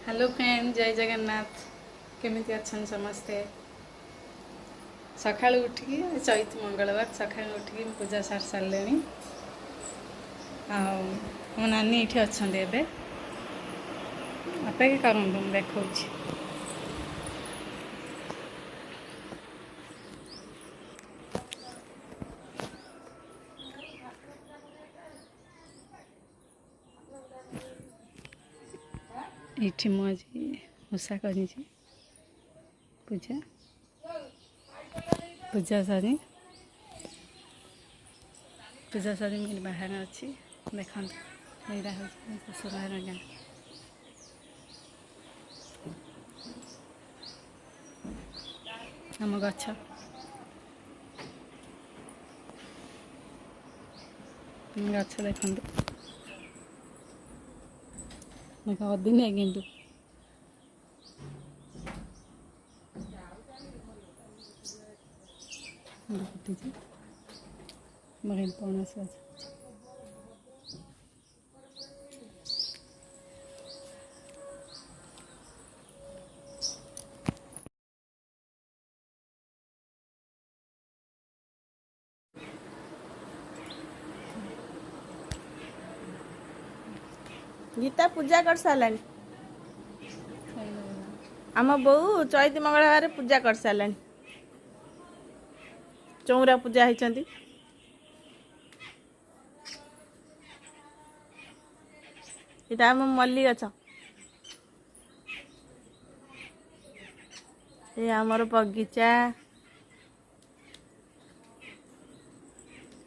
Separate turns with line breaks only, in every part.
Hello friend, जय जगन्नाथ। केमिति अच्छन समस्ते। सकाळु उठिकी चैत मंगलवार सकाळु उठिकी पूजा सार सारे मो नानी ये अच्छा एवं अपेक्षा करूँ देखा ये मुझे ओषा कर पूजा पूजा सारी मेरे बाहर अच्छी देखा यहाँ हूँ ससुराल गाँ आम गछ गछ देखते देख अदिनिया गेंडू फुटी बहन पणस गछ
गीता पूजा कर सारा आम बो चैती मंगलवार पूजा कर सारा चौरा पूजा होती ये आम मल्ली गछ ये आमर बगीचा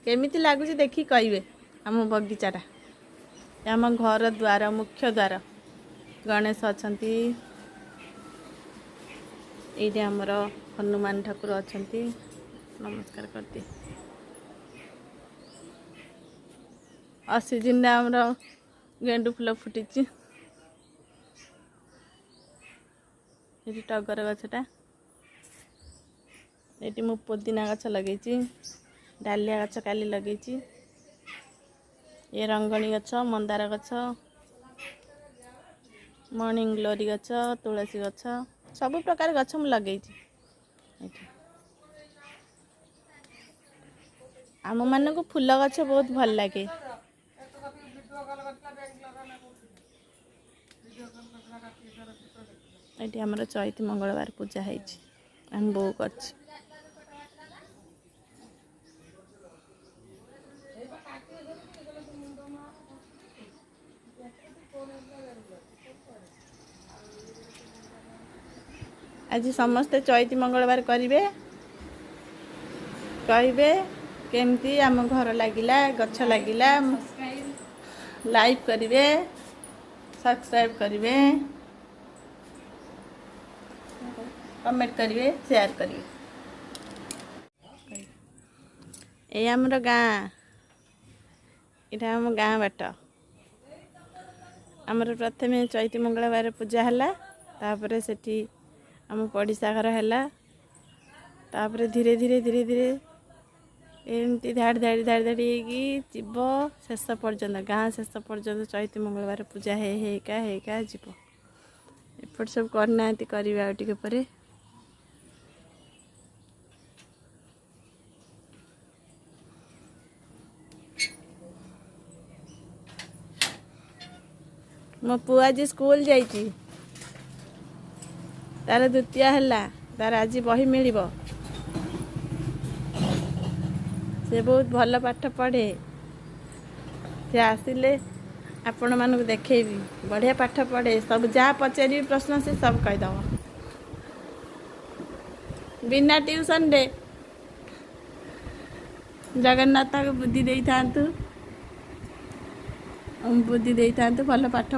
केमिति लगुच देखी कहे आम बगीचाटा आम घर द्वार मुख्य द्वार गणेश अच्छा ये आमर हनुमान ठाकुर अच्छा नमस्कार करती सीजन आमर गेंडू फूल फुटी ये टगर गछटा ये मु पुदीना गछ लगे डालिया गछ काली लगे ये रंगणी गछ मंदार गछ मॉर्निंग ग्लोरी गछ तुलसी गछ सब प्रकार गछ मु लगे आम मान को फूल गछ बहुत भल लगे ये आमर चैती मंगलवार पूजा है आम बो कर आज समस्ते चैती मंगलवार करेंगे कहे केमती आम घर लगिला गछ लगिला लाइक करेंगे सब्सक्राइब करेंगे कमेंट करेंगे शेयर करेंगे ये आमर गाँ यहाँ आम गाँ बाट आमर प्रथम चैती मंगलवार पूजा है तापर सेठी आम पड़िशा घर है तापर धीरे धीरे धीरे धीरे एमती धाड़ी धाड़ी धाड़ी धाड़ी जीव शेष पर्यंत गाँ शेष पर्यंत चैती मंगलवार पूजा हेका जीव एपट सब करना करवा टे पर मो पु आज स्कूल जाइए तार द्वितीय है तार आज बही मिल से बहुत भल पाठ पढ़े से आसिले आपण मानक देखेबी बढ़िया पाठ पढ़े सब जहाँ पचारि प्रश्न से सब कहीदेव बिना ट्यूशन रे जगन्नाथ को बुद्धि दे था भल पाठ